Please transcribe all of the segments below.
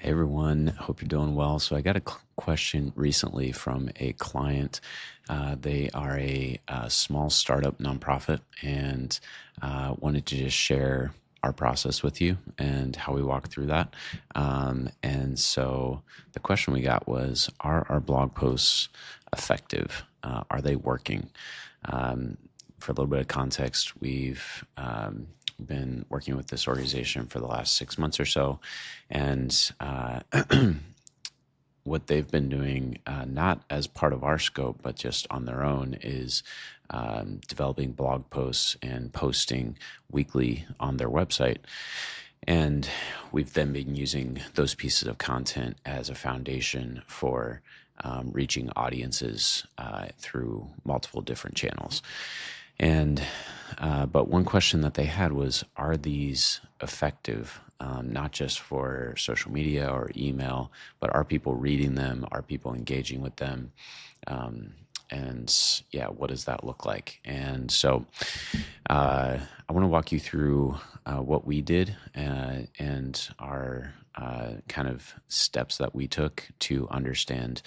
Hey everyone, hope you're doing well. So I got a question recently from a client. They are a small startup nonprofit and wanted to just share our process with you and how we walk through that. And so the question we got was, are our blog posts effective? Are they working? For a little bit of context, we've been working with this organization for the last 6 months or so, and what they've been doing, not as part of our scope, but just on their own, is developing blog posts and posting weekly on their website. And we've then been using those pieces of content as a foundation for reaching audiences through multiple different channels. And but one question that they had was, are these effective, not just for social media or email, but are people reading them? Are people engaging with them? And yeah, what does that look like? And so I want to walk you through what we did and our kind of steps that we took to understand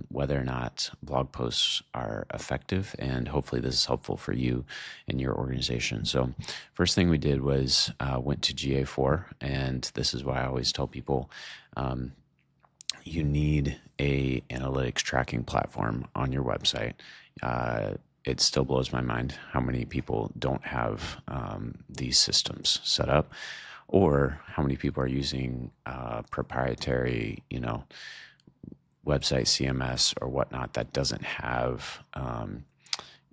whether or not blog posts are effective, and hopefully this is helpful for you and your organization. So first thing we did was went to GA4, and this is why I always tell people you need a analytics tracking platform on your website. It still blows my mind how many people don't have these systems set up, or how many people are using proprietary, website CMS or whatnot that doesn't have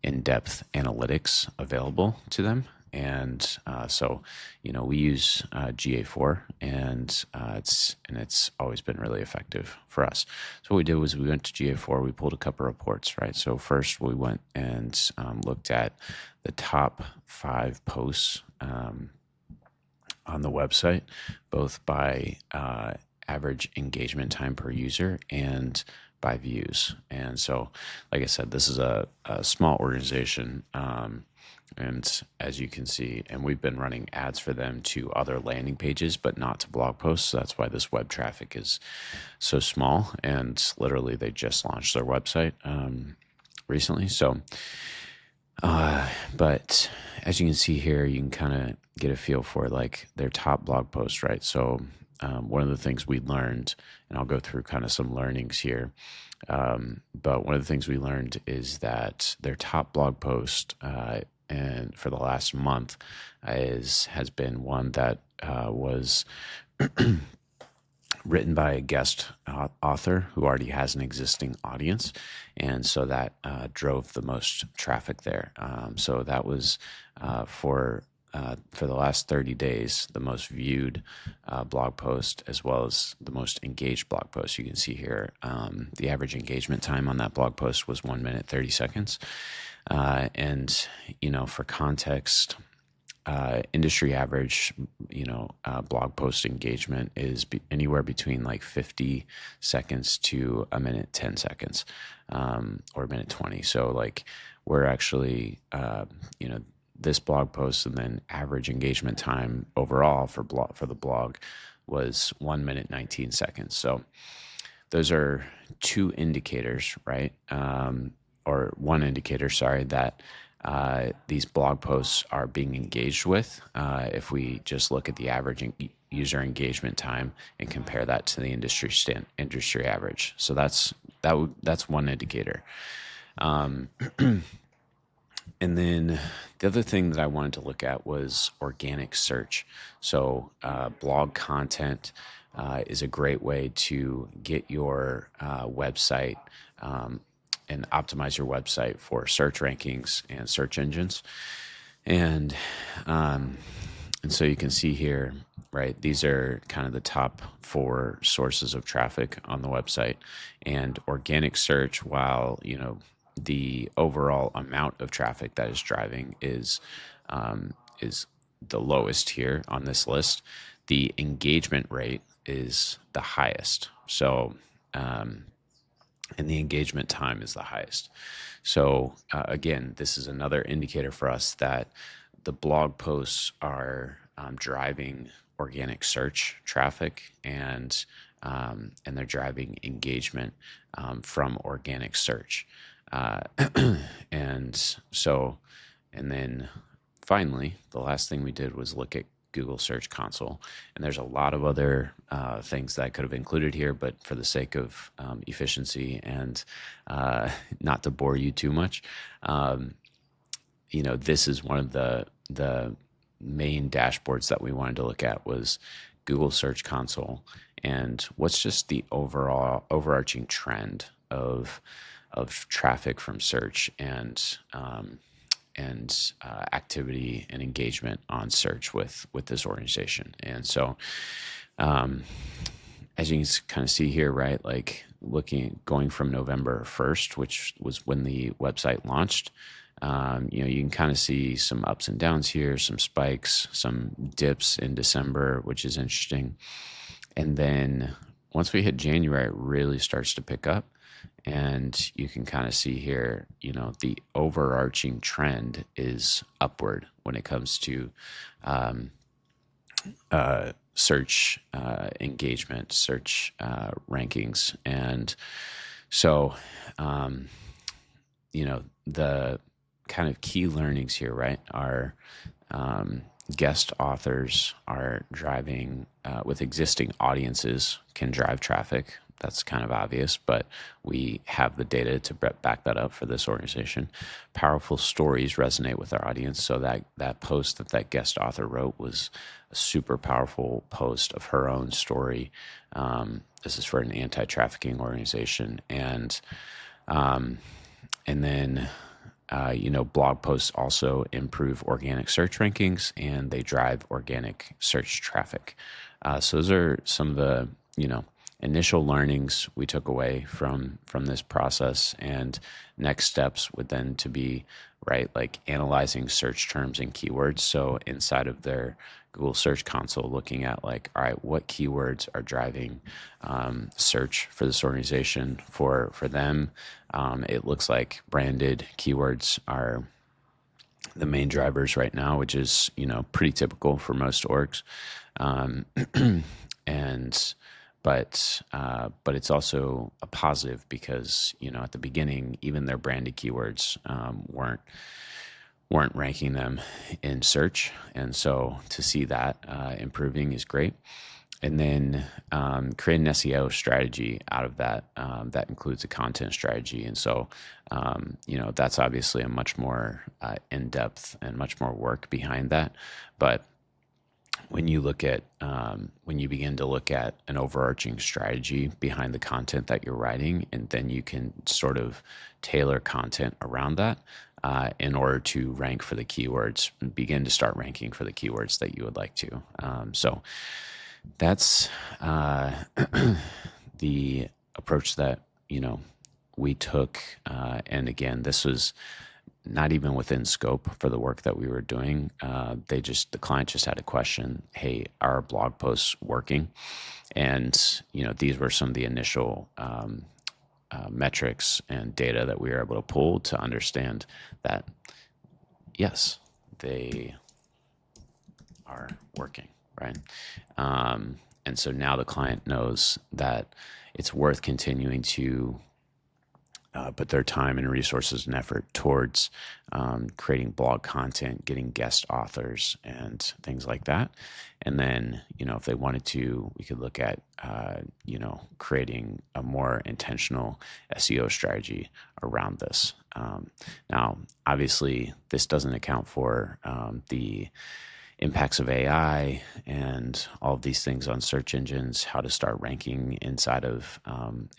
in-depth analytics available to them. And so we use GA4, and it's always been really effective for us. So what we did was we went to GA4, we pulled a couple reports, right? So first we went and looked at the top 5 posts on the website, both by average engagement time per user and by views. And so, like I said, this is a small organization. And as you can see, and we've been running ads for them to other landing pages, but not to blog posts. So that's why this web traffic is so small. And literally, they just launched their website recently. So, but as you can see here, you can kind of get a feel for like their top blog posts, right? So one of the things we learned, and I'll go through kind of some learnings here, but one of the things we learned is that their top blog post and for the last month has been one that was written by a guest author who already has an existing audience, and so that drove the most traffic there. So that was for the last 30 days, the most viewed blog post, as well as the most engaged blog post. You can see here the average engagement time on that blog post was 1 minute 30 seconds. And for context, industry average, blog post engagement is anywhere between like 50 seconds to 1 minute 10 seconds, or 1 minute 20. So like we're actually, this blog post, and then average engagement time overall for the blog was 1 minute 19 seconds. So those are two indicators, right? Or one indicator, sorry, that these blog posts are being engaged with. If we just look at the average user engagement time and compare that to the industry average, so that's one indicator. And then the other thing that I wanted to look at was organic search. So blog content is a great way to get your website and optimize your website for search rankings and search engines. And so you can see here, right, these are kind of the top 4 sources of traffic on the website. And organic search, while, the overall amount of traffic that is driving is the lowest here on this list, the engagement rate is the highest. So, and the engagement time is the highest. So again, this is another indicator for us that the blog posts are driving organic search traffic, and they're driving engagement from organic search. Uh, and so, and then finally, the last thing we did was look at Google Search Console. And there's a lot of other things that I could have included here, but for the sake of efficiency and not to bore you too much, this is one of the main dashboards that we wanted to look at was Google Search Console, and what's just the overall overarching trend of traffic from search and activity and engagement on search with this organization. And so, as you can kind of see here, right, like going from November 1st, which was when the website launched, you can kind of see some ups and downs here, some spikes, some dips in December, which is interesting. And then once we hit January, it really starts to pick up. And you can kind of see here, the overarching trend is upward when it comes to search engagement, search rankings. And so, the kind of key learnings here, right, are guest authors are driving with existing audiences can drive traffic. That's kind of obvious, but we have the data to back that up for this organization. Powerful stories resonate with our audience. So that post that guest author wrote was a super powerful post of her own story. This is for an anti-trafficking organization. And then blog posts also improve organic search rankings, and they drive organic search traffic. So those are some of the, initial learnings we took away from this process. And next steps would then to be, right, like analyzing search terms and keywords. So inside of their Google Search Console, looking at like, all right, what keywords are driving search for this organization for them. It looks like branded keywords are the main drivers right now, which is, pretty typical for most orgs. But it's also a positive because, at the beginning, even their branded keywords weren't ranking them in search. And so to see that improving is great. And then create an SEO strategy out of that. That includes a content strategy. And so, that's obviously a much more in-depth and much more work behind that. But when you begin to look at an overarching strategy behind the content that you're writing, and then you can sort of tailor content around that in order to rank for the keywords, begin to start ranking for the keywords that you would like to. So that's the approach that, we took. And again, this was not even within scope for the work that we were doing. The client just had a question, hey, are our blog posts working? And, these were some of the initial metrics and data that we were able to pull to understand that, yes, they are working, right? And so now the client knows that it's worth continuing to put their time and resources and effort towards creating blog content, getting guest authors and things like that. And then, if they wanted to, we could look at, creating a more intentional SEO strategy around this. Now, obviously, this doesn't account for the impacts of AI and all of these things on search engines, how to start ranking inside of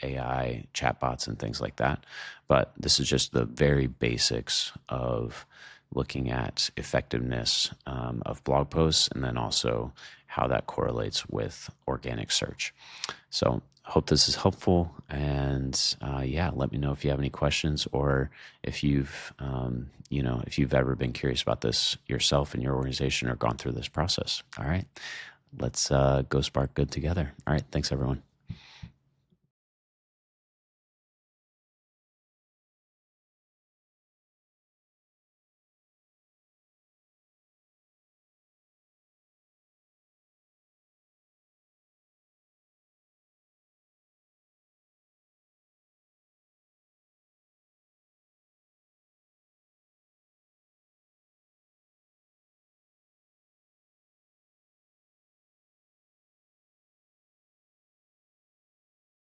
AI chatbots and things like that. But this is just the very basics of looking at effectiveness of blog posts, and then also how that correlates with organic search. So hope this is helpful, and let me know if you have any questions, or if you've if you've ever been curious about this yourself in your organization or gone through this process. All right, let's go spark good together. All right, thanks everyone.